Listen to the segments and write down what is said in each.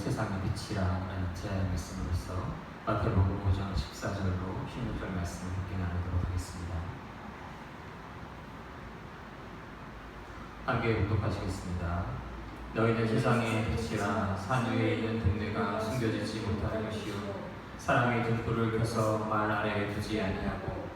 세상의 빛이라는 제안의 말씀으로서 마태복음 5장 14절로 16절 말씀을 함께 나누도록 하겠습니다. 함께 교독하시겠습니다. 너희는 세상의 빛이라 산 위에 있는 동네가 숨겨지지 못하는 것이요 사람이 등불을 켜서 말 아래에 두지 아니하고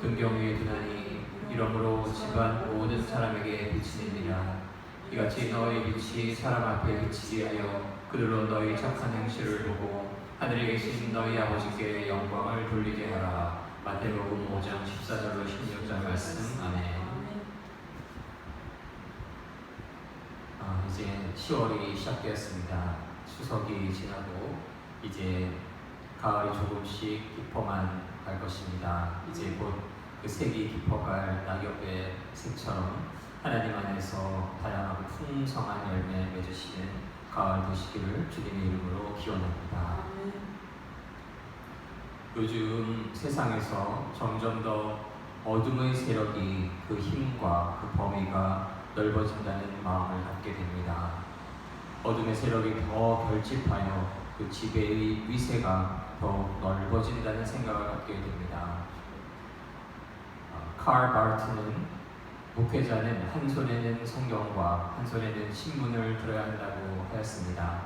등경 위에 두나니 이러므로 집안 모든 사람에게 비치느니라. 이같이 너희 빛이 사람 앞에 비치게 하여 그들로 너희 착한 행실을 보고 하늘에 계신 너희 아버지께 영광을 돌리게 하라. 마태복음 5장 14절로 16절 말씀. 아멘. 이제 10월이 시작되었습니다. 추석이 지나고 이제 가을이 조금씩 깊어만 갈 것입니다. 이제 곧 그 색이 깊어갈 낙엽의 색처럼 하나님 안에서 다양하고 풍성한 열매 맺으시는 가을 되시기를 주님의 이름으로 기원합니다. 요즘 세상에서 점점 더 어둠의 세력이 그 힘과 그 범위가 넓어진다는 마음을 갖게 됩니다. 어둠의 세력이 더 결집하여 그 지배의 위세가 더 넓어진다는 생각을 갖게 됩니다. 칼 바르트는 목회자는 한 손에는 성경과 한 손에는 신문을 들어야 한다고 하였습니다.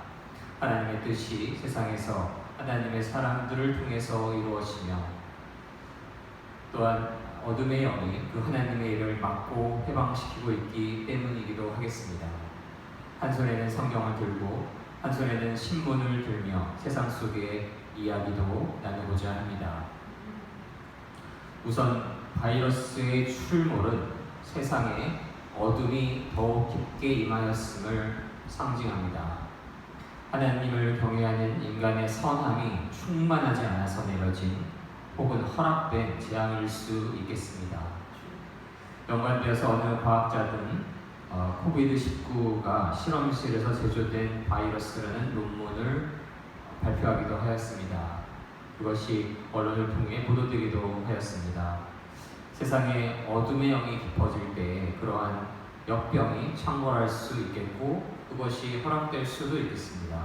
하나님의 뜻이 세상에서 하나님의 사람들을 통해서 이루어지며 또한 어둠의 영이 그 하나님의 일을 막고 해방시키고 있기 때문이기도 하겠습니다. 한 손에는 성경을 들고 한 손에는 신문을 들며 세상 속의 이야기도 나누고자 합니다. 우선 바이러스의 출몰은 세상에 어둠이 더욱 깊게 임하였음을 상징합니다. 하나님을 경외하는 인간의 선함이 충만하지 않아서 내려진 혹은 허락된 재앙일 수 있겠습니다. 연관되어서 어느 과학자들은 코비드-19가 실험실에서 제조된 바이러스라는 논문을 발표하기도 하였습니다. 그것이 언론을 통해 보도되기도 하였습니다. 세상에 어둠의 영이 깊어질 때 그러한 역병이 창궐할 수 있겠고 그것이 허락될 수도 있겠습니다.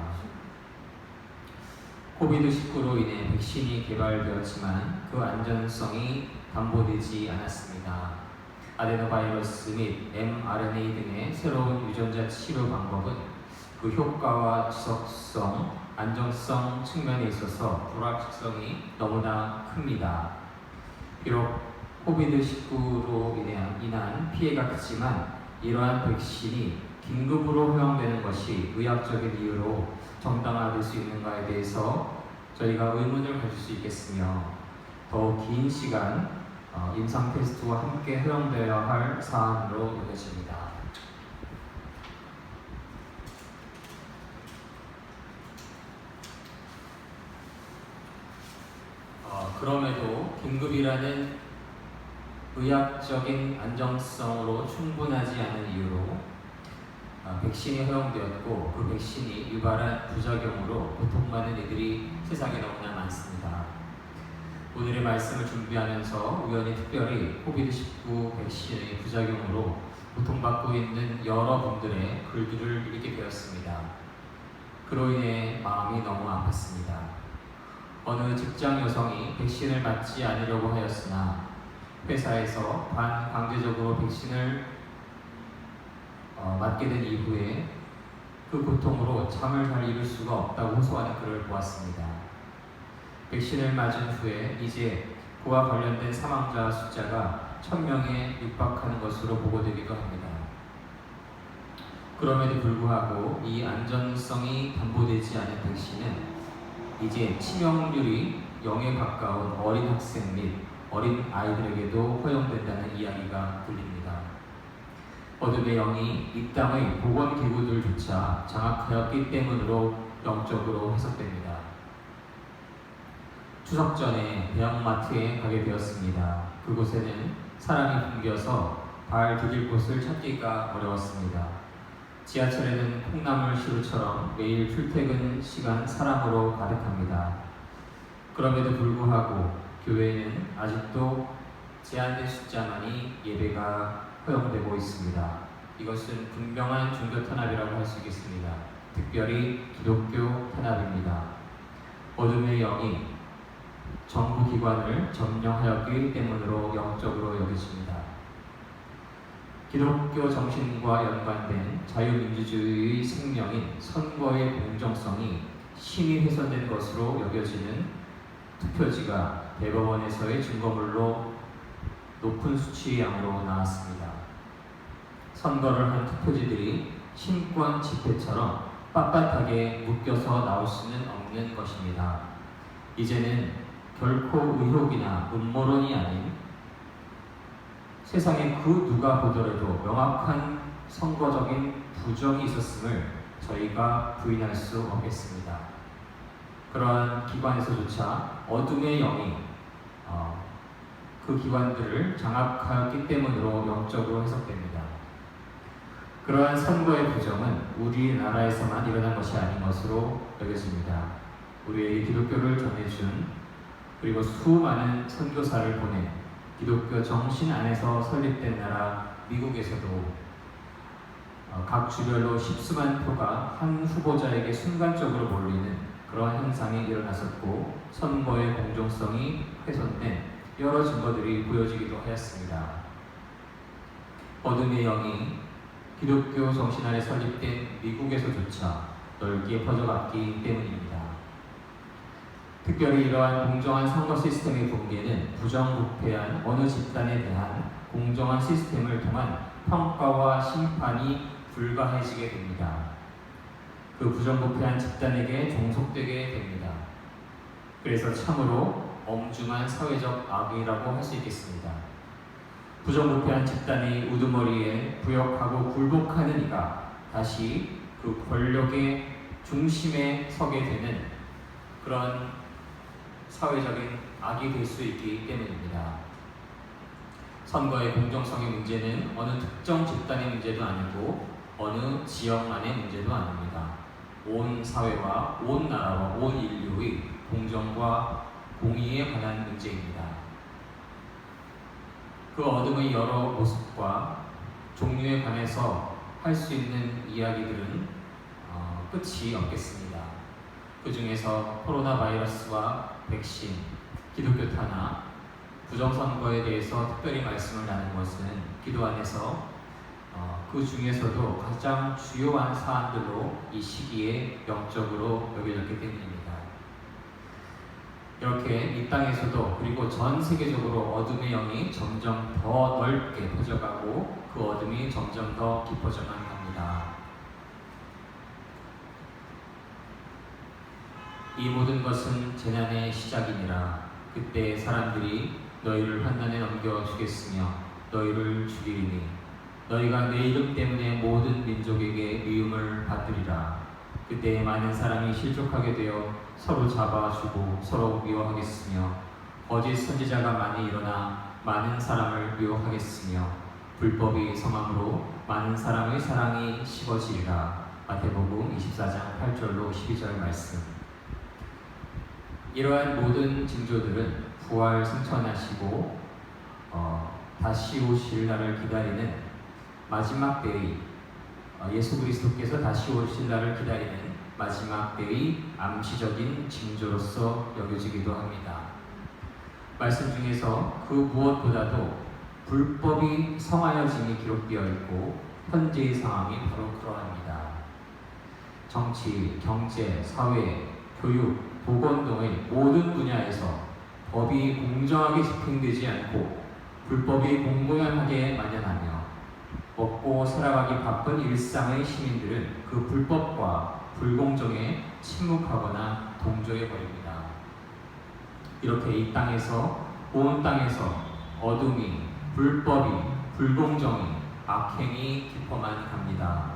코비드-19로 인해 백신이 개발되었지만 그 안전성이 담보되지 않았습니다. 아데노바이러스 및 mRNA 등의 새로운 유전자 치료 방법은 그 효과와 지속성, 안정성 측면에 있어서 불확실성이 너무나 큽니다. 비록 코비드-19로 인한 피해가 크지만 이러한 백신이 긴급으로 허용되는 것이 의학적인 이유로 정당화될 수 있는가에 대해서 저희가 의문을 가질 수 있겠으며 더욱 긴 시간 임상 테스트와 함께 허용되어야 할 사안으로 여겨집니다. 그럼에도 긴급이라는 의학적인 안정성으로 충분하지 않은 이유로 백신이 허용되었고 그 백신이 유발한 부작용으로 고통받는 이들이 세상에 너무나 많습니다. 오늘의 말씀을 준비하면서 우연히 특별히 코비드-19 백신의 부작용으로 고통받고 있는 여러분들의 글들을 읽게 되었습니다. 그로 인해 마음이 너무 아팠습니다. 어느 직장 여성이 백신을 맞지 않으려고 하였으나 회사에서 반강제적으로 백신을 맞게 된 이후에 그 고통으로 잠을 잘 이룰 수가 없다고 호소하는 글을 보았습니다. 백신을 맞은 후에 이제 그와 관련된 사망자 숫자가 1000명에 육박하는 것으로 보고되기도 합니다. 그럼에도 불구하고 이 안전성이 담보되지 않은 백신은 이제 치명률이 0에 가까운 어린 학생 및 어린 아이들에게도 허용된다는 이야기가 들립니다. 어둠의 영이 이 땅의 보건기구들조차 장악하였기 때문으로 영적으로 해석됩니다. 추석 전에 대형마트에 가게 되었습니다. 그곳에는 사람이 붐벼서 발 디딜 곳을 찾기가 어려웠습니다. 지하철에는 콩나물 시루처럼 매일 출퇴근 시간 사람으로 가득합니다. 그럼에도 불구하고 교회에는 아직도 제한된 숫자만이 예배가 허용되고 있습니다. 이것은 분명한 종교 탄압이라고 할 수 있겠습니다. 특별히 기독교 탄압입니다. 어둠의 영이 정부 기관을 점령하였기 때문으로 영적으로 여겨집니다. 기독교 정신과 연관된 자유민주주의의 생명인 선거의 공정성이 심히 훼손된 것으로 여겨지는 투표지가 대법원에서의 증거물로 높은 수치의 양으로 나왔습니다. 선거를 한 투표지들이 신권 집회처럼 빳빳하게 묶여서 나올 수는 없는 것입니다. 이제는 결코 의혹이나 음모론이 아닌 세상에 그 누가 보더라도 명확한 선거적인 부정이 있었음을 저희가 부인할 수 없겠습니다. 그러한 기관에서조차 어둠의 영이 그 기관들을 장악하였기 때문으로 영적으로 해석됩니다. 그러한 선거의 부정은 우리나라에서만 일어난 것이 아닌 것으로 여겨집니다. 우리에게 기독교를 전해준 그리고 수많은 선교사를 보내 기독교 정신 안에서 설립된 나라 미국에서도 각 주별로 십수만 표가 한 후보자에게 순간적으로 몰리는 그러한 현상이 일어났었고 선거의 공정성이 훼손된 여러 증거들이 보여지기도 하였습니다. 어둠의 영이 기독교 정신 아래 설립된 미국에서조차 넓게 퍼져갔기 때문입니다. 특별히 이러한 공정한 선거 시스템의 붕괴는 부정부패한 어느 집단에 대한 공정한 시스템을 통한 평가와 심판이 불가해지게 됩니다. 그 부정부패한 집단에게 종속되게 됩니다. 그래서 참으로 엄중한 사회적 악이라고 할 수 있겠습니다. 부정부패한 집단의 우두머리에 부역하고 굴복하는 이가 다시 그 권력의 중심에 서게 되는 그런 사회적인 악이 될 수 있기 때문입니다. 선거의 공정성의 문제는 어느 특정 집단의 문제도 아니고 어느 지역만의 문제도 아닙니다. 온 사회와 온 나라와 온 인류의 공정과 공의에 관한 문제입니다. 그 어둠의 여러 모습과 종류에 관해서 할 수 있는 이야기들은 끝이 없겠습니다. 그 중에서 코로나 바이러스와 백신, 기독교 탄압, 부정선거에 대해서 특별히 말씀을 나눈 것은 기도 안에서 그 중에서도 가장 주요한 사안들로 이 시기에 영적으로 여겨졌기 때문입니다. 이렇게 이 땅에서도 그리고 전 세계적으로 어둠의 영이 점점 더 넓게 퍼져가고 그 어둠이 점점 더 깊어져만 갑니다. 이 모든 것은 재난의 시작이니라. 그때 사람들이 너희를 환난에 넘겨주겠으며 너희를 죽이리니 너희가 내 이름 때문에 모든 민족에게 미움을 받으리라. 그때 많은 사람이 실족하게 되어 서로 잡아주고 서로 미워하겠으며 거짓 선지자가 많이 일어나 많은 사람을 미워하겠으며 불법이 성함으로 많은 사람의 사랑이 식어지리라. 마태복음 24장 8절로 12절 말씀. 이러한 모든 징조들은 부활 승천하시고 다시 오실 날을 기다리는 마지막 때의 예수 그리스도께서 다시 오실 날을 기다리는 마지막 때의 암시적인 징조로서 여겨지기도 합니다. 말씀 중에서 그 무엇보다도 불법이 성하여짐이 기록되어 있고 현재의 상황이 바로 그러합니다. 정치, 경제, 사회, 교육, 보건 등의 모든 분야에서 법이 공정하게 집행되지 않고 불법이 공공연하게 만연하며 먹고 살아가기 바쁜 일상의 시민들은 그 불법과 불공정에 침묵하거나 동조해버립니다. 이렇게 이 땅에서 온 땅에서 어둠이, 불법이, 불공정이, 악행이 깊어만 갑니다.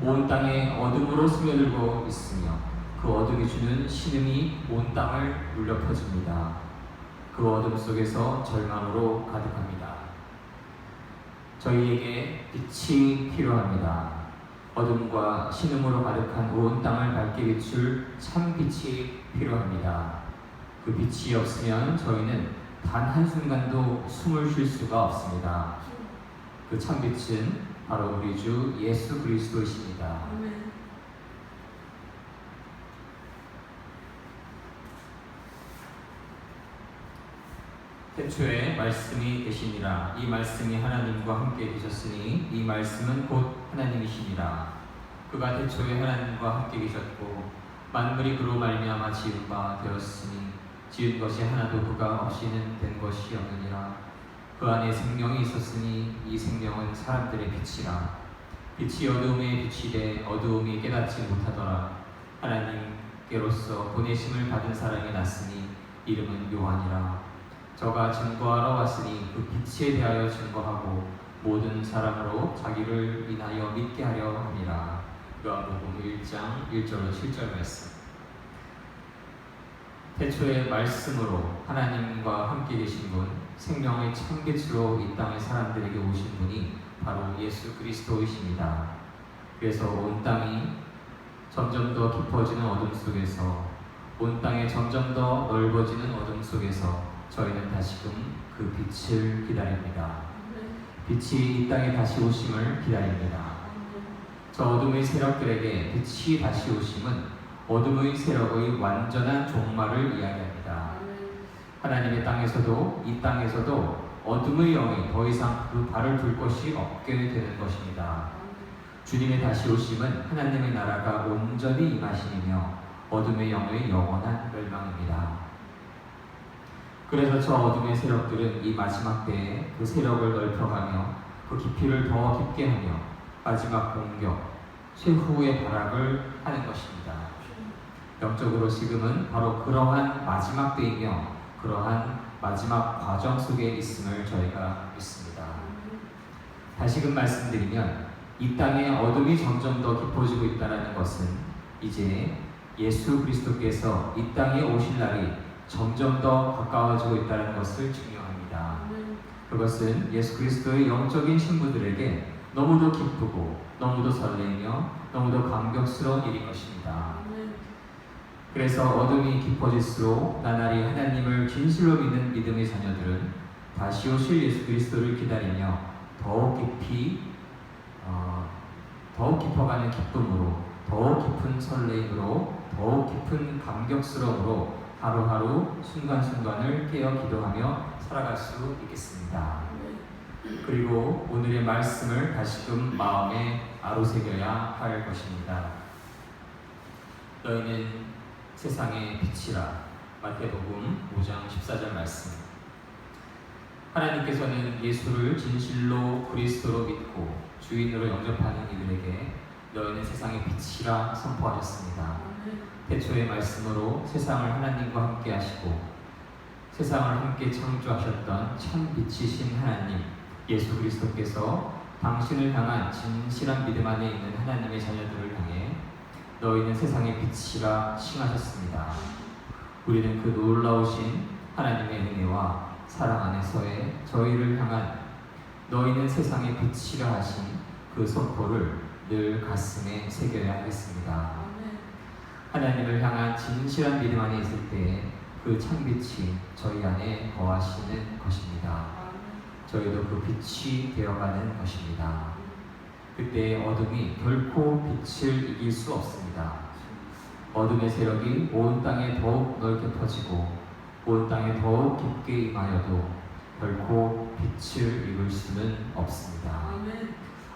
온 땅에 어둠으로 스며들고 있으며 그 어둠이 주는 신음이 온 땅을 울려 퍼집니다. 그 어둠 속에서 절망으로 가득합니다. 저희에게 빛이 필요합니다. 어둠과 신음으로 가득한 온 땅을 밝게 비출 참 빛이 필요합니다. 그 빛이 없으면 저희는 단 한순간도 숨을 쉴 수가 없습니다. 그 참 빛은 바로 우리 주 예수 그리스도이십니다. 태초에 말씀이 계시니라. 이 말씀이 하나님과 함께 계셨으니 이 말씀은 곧 하나님이시니라. 그가 태초에 하나님과 함께 계셨고 만물이 그로 말미암아 지은 바 되었으니 지은 것이 하나도 그가 없이는 된 것이 없느니라. 그 안에 생명이 있었으니 이 생명은 사람들의 빛이라. 빛이 어두움에 비치되 어두움이 깨닫지 못하더라. 하나님께로서 보내심을 받은 사람이 났으니 이름은 요한이라. 저가 증거하러 왔으니 그 빛에 대하여 증거하고 모든 사람으로 자기를 인하여 믿게 하려 함이라. 요한복음 1장 1절로 7절 말씀. 태초에 말씀으로 하나님과 함께 계신 분, 생명의 참빛으로 이 땅의 사람들에게 오신 분이 바로 예수 그리스도이십니다. 그래서 온 땅이 점점 더 깊어지는 어둠 속에서, 온 땅에 점점 더 넓어지는 어둠 속에서 저희는 다시금 그 빛을 기다립니다. 빛이 이 땅에 다시 오심을 기다립니다. 저 어둠의 세력들에게 빛이 다시 오심은 어둠의 세력의 완전한 종말을 이야기합니다. 하나님의 땅에서도 이 땅에서도 어둠의 영이 더 이상 그 발을 둘 곳이 없게 되는 것입니다. 주님의 다시 오심은 하나님의 나라가 온전히 임하심이며 어둠의 영의 영원한 멸망입니다. 그래서 저 어둠의 세력들은 이 마지막 때에 그 세력을 넓혀가며 그 깊이를 더 깊게 하며 마지막 공격, 최후의 발악을 하는 것입니다. 영적으로 지금은 바로 그러한 마지막 때이며 그러한 마지막 과정 속에 있음을 저희가 믿습니다. 다시금 말씀드리면 이 땅의 어둠이 점점 더 깊어지고 있다는 것은 이제 예수 그리스도께서 이 땅에 오실 날이 점점 더 가까워지고 있다는 것을 증명합니다. 그것은 예수 그리스도의 영적인 신부들에게 너무도 기쁘고 너무도 설레이며 너무도 감격스러운 일인 것입니다. 그래서 어둠이 깊어질수록 나날이 하나님을 진실로 믿는 믿음의 자녀들은 다시 오실 예수 그리스도를 기다리며 더욱 깊이 더욱 깊어가는 기쁨으로, 더욱 깊은 설레임으로, 더욱 깊은 감격스러움으로 하루하루 순간순간을 깨어 기도하며 살아갈 수 있겠습니다. 그리고 오늘의 말씀을 다시금 마음에 아로새겨야 할 것입니다. 너희는 세상의 빛이라. 마태복음 5장 14절 말씀. 하나님께서는 예수를 진실로 그리스도로 믿고 주인으로 영접하는 이들에게 너희는 세상의 빛이라 선포하셨습니다. 태초의 말씀으로 세상을 하나님과 함께 하시고 세상을 함께 창조하셨던 참 빛이신 하나님 예수 그리스도께서 당신을 향한 진실한 믿음 안에 있는 하나님의 자녀들을 향해 너희는 세상의 빛이라 칭하셨습니다. 우리는 그 놀라우신 하나님의 은혜와 사랑 안에서의 저희를 향한 너희는 세상의 빛이라 하신 그 선포를 늘 가슴에 새겨야 하겠습니다. 하나님을 향한 진실한 믿음 안에 있을 때에 그 창빛이 저희 안에 거하시는 것입니다. 저희도 그 빛이 되어가는 것입니다. 그때 어둠이 결코 빛을 이길 수 없습니다. 어둠의 세력이 온 땅에 더욱 넓게 퍼지고 온 땅에 더욱 깊게 임하여도 결코 빛을 이길 수는 없습니다.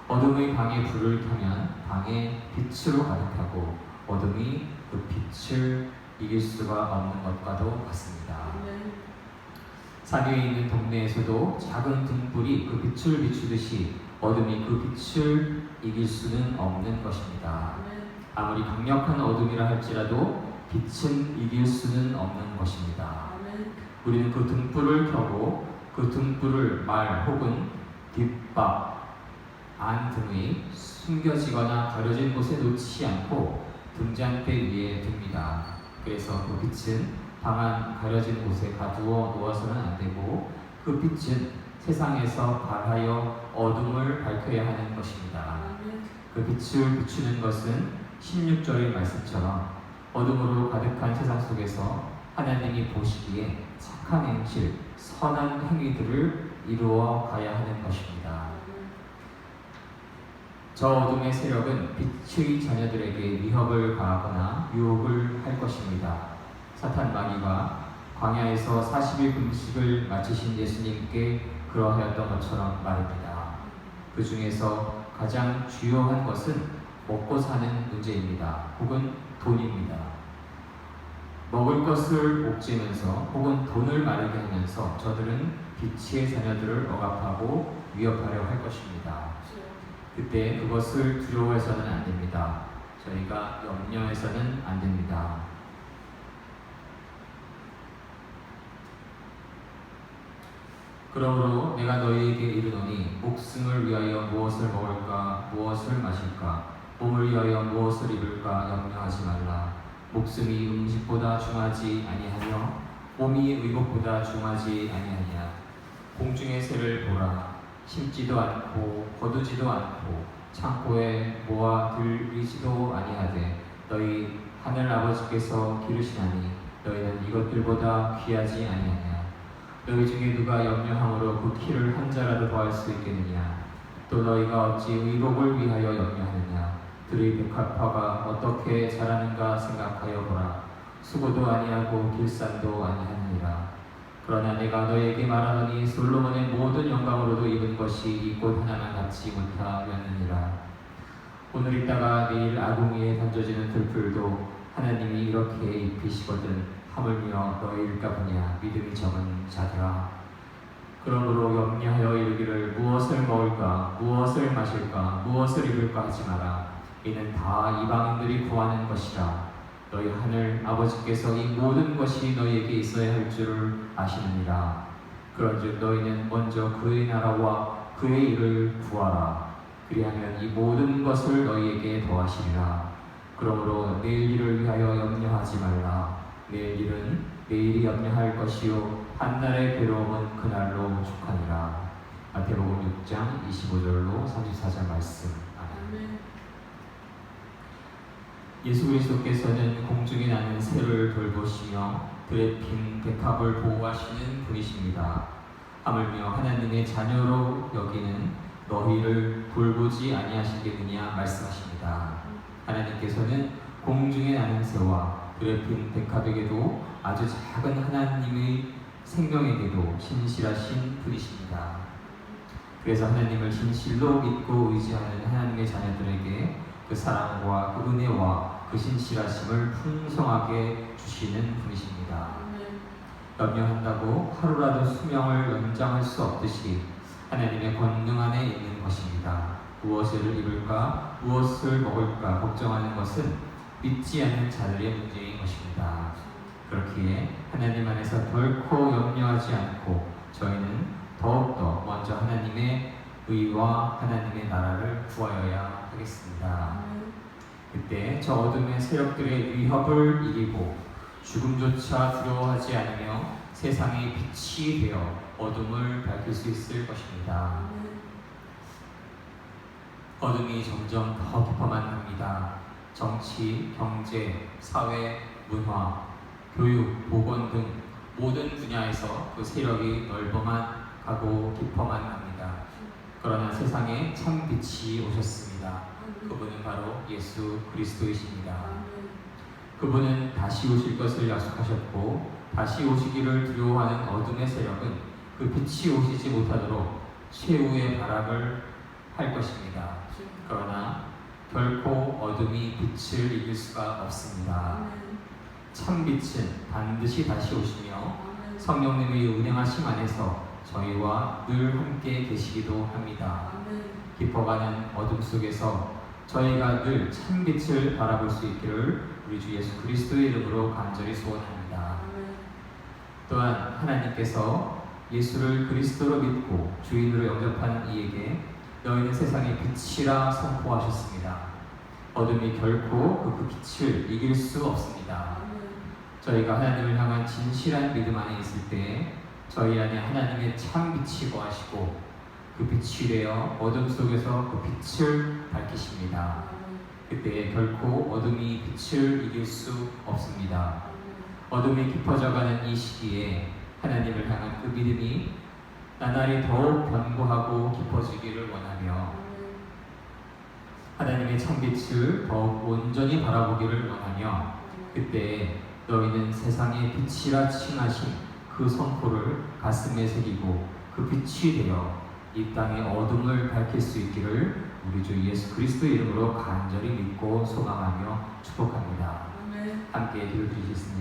어둠의 방에 불을 켜면 방에 빛으로 가득하고 어둠이 그 빛을 이길 수가 없는 것과도 같습니다. 산 위에 있는 동네에서도 작은 등불이 그 빛을 비추듯이 어둠이 그 빛을 이길 수는 없는 것입니다. 아무리 강력한 어둠이라 할지라도 빛은 이길 수는 없는 것입니다. 우리는 그 등불을 켜고 그 등불을 말 혹은 뒷밥, 안 등의 숨겨지거나 가려진 곳에 놓지 않고 등잔대 위에 둡니다. 그래서 그 빛은 방 안 가려진 곳에 가두어 놓아서는 안 되고 그 빛은 세상에서 발하여 어둠을 밝혀야 하는 것입니다. 그 빛을 비추는 것은 16절의 말씀처럼 어둠으로 가득한 세상 속에서 하나님이 보시기에 착한 행실, 선한 행위들을 이루어 가야 하는 것입니다. 저 어둠의 세력은 빛의 자녀들에게 위협을 가하거나 유혹을 할 것입니다. 사탄 마귀가 광야에서 40일 금식을 마치신 예수님께 그러하였던 것처럼 말입니다. 그 중에서 가장 주요한 것은 먹고 사는 문제입니다. 혹은 돈입니다. 먹을 것을 옥죄면서 혹은 돈을 마르게 하면서 저들은 빛의 자녀들을 억압하고 위협하려 할 것입니다. 그때 그것을 두려워해서는 안 됩니다. 저희가 염려해서는 안 됩니다. 그러므로 내가 너희에게 이르노니 목숨을 위하여 무엇을 먹을까 무엇을 마실까 몸을 위하여 무엇을 입을까 염려하지 말라. 목숨이 음식보다 중하지 아니하며 몸이 의복보다 중하지 아니하냐. 공중의 새를 보라. 심지도 않고 거두지도 않고 창고에 모아 들이지도 아니하되 너희 하늘 아버지께서 기르시나니 너희는 이것들보다 귀하지 아니하냐. 너희 중에 누가 염려함으로 그 키를 한 자라도 더할 수 있겠느냐. 또 너희가 어찌 의복을 위하여 염려하느냐. 들의 백합화가 어떻게 자라는가 생각하여 보라. 수고도 아니하고 길쌈도 아니하느니라. 그러나 내가 너희에게 말하노니 솔로몬의 모든 영광으로도 입은 것이 이 꽃 하나만 갖지 못하였느니라. 오늘 있다가 내일 아궁 위에 던져지는 들풀도 하나님이 이렇게 입히시거든 하물며 너희일까 보냐. 믿음이 적은 자들아. 그러므로 염려하여 이르기를 무엇을 먹을까 무엇을 마실까 무엇을 입을까 하지 마라. 이는 다 이방인들이 구하는 것이라. 너희 하늘 아버지께서 이 모든 것이 너희에게 있어야 할 줄을 아시느니라. 그런즉 너희는 먼저 그의 나라와 그의 일을 구하라. 그리하면 이 모든 것을 너희에게 더하시리라. 그러므로 내일 일을 위하여 염려하지 말라. 내일 일은 내일이 염려할 것이요 한날의 괴로움은 그날로 족하니라. 마태복음 6장 25절로 34절 말씀. 아멘. 예수 그리스도께서는 공중에 나는 새를 돌보시며 들에 핀 백합을 보호하시는 분이십니다. 하물며 하나님의 자녀로 여기는 너희를 돌보지 아니하시겠느냐 말씀하십니다. 하나님께서는 공중에 나는 새와 들에 핀 백합에게도 아주 작은 하나님의 생명에게도 신실하신 분이십니다. 그래서 하나님을 진실로 믿고 의지하는 하나님의 자녀들에게 그 사랑과 그 은혜와 그 신실하심을 풍성하게 주시는 분이십니다. 염려한다고 하루라도 수명을 연장할 수 없듯이 하나님의 권능 안에 있는 것입니다. 무엇을 입을까 무엇을 먹을까 걱정하는 것은 믿지 않는 자들의 문제인 것입니다. 그렇기에 하나님 안에서 결코 염려하지 않고 저희는 더욱더 먼저 하나님의 의와 하나님의 나라를 구하여야 하겠습니다. 그때 저 어둠의 세력들의 위협을 이기고 죽음조차 두려워하지 않으며 세상의 빛이 되어 어둠을 밝힐 수 있을 것입니다. 어둠이 점점 더 깊어만 갑니다. 정치, 경제, 사회, 문화, 교육, 보건 등 모든 분야에서 그 세력이 넓어만 가고 깊어만 갑니다. 그러나 세상에 참 빛이 오셨습니다. 그분은 바로 예수 그리스도이십니다. 그분은 다시 오실 것을 약속하셨고 다시 오시기를 두려워하는 어둠의 세력은 그 빛이 오시지 못하도록 최후의 발악을 할 것입니다. 그러나 결코 어둠이 빛을 이길 수가 없습니다. 참 빛은 반드시 다시 오시며 성령님의 운행하심 안에서 저희와 늘 함께 계시기도 합니다. 깊어가는 어둠 속에서 저희가 늘 참 빛을 바라볼 수 있기를 우리 주 예수 그리스도의 이름으로 간절히 소원합니다. 또한 하나님께서 예수를 그리스도로 믿고 주인으로 영접하는 이에게 너희는 세상의 빛이라 선포하셨습니다. 어둠이 결코 그 빛을 이길 수 없습니다. 저희가 하나님을 향한 진실한 믿음 안에 있을 때 저희 안에 하나님의 참 빛이 거하시고 그 빛이 되어 어둠 속에서 그 빛을 밝히십니다. 그때 결코 어둠이 빛을 이길 수 없습니다. 어둠이 깊어져가는 이 시기에 하나님을 향한 그 믿음이 나날이 더욱 견고하고 깊어지기를 원하며 하나님의 참 빛을 더욱 온전히 바라보기를 원하며 그때 너희는 세상의 빛이라 칭하신 그 선포를 가슴에 새기고 그 빛이 되어 이 땅의 어둠을 밝힐 수 있기를 우리 주 예수 그리스도의 이름으로 간절히 믿고 소망하며 축복합니다. 함께 기도드리겠습니다.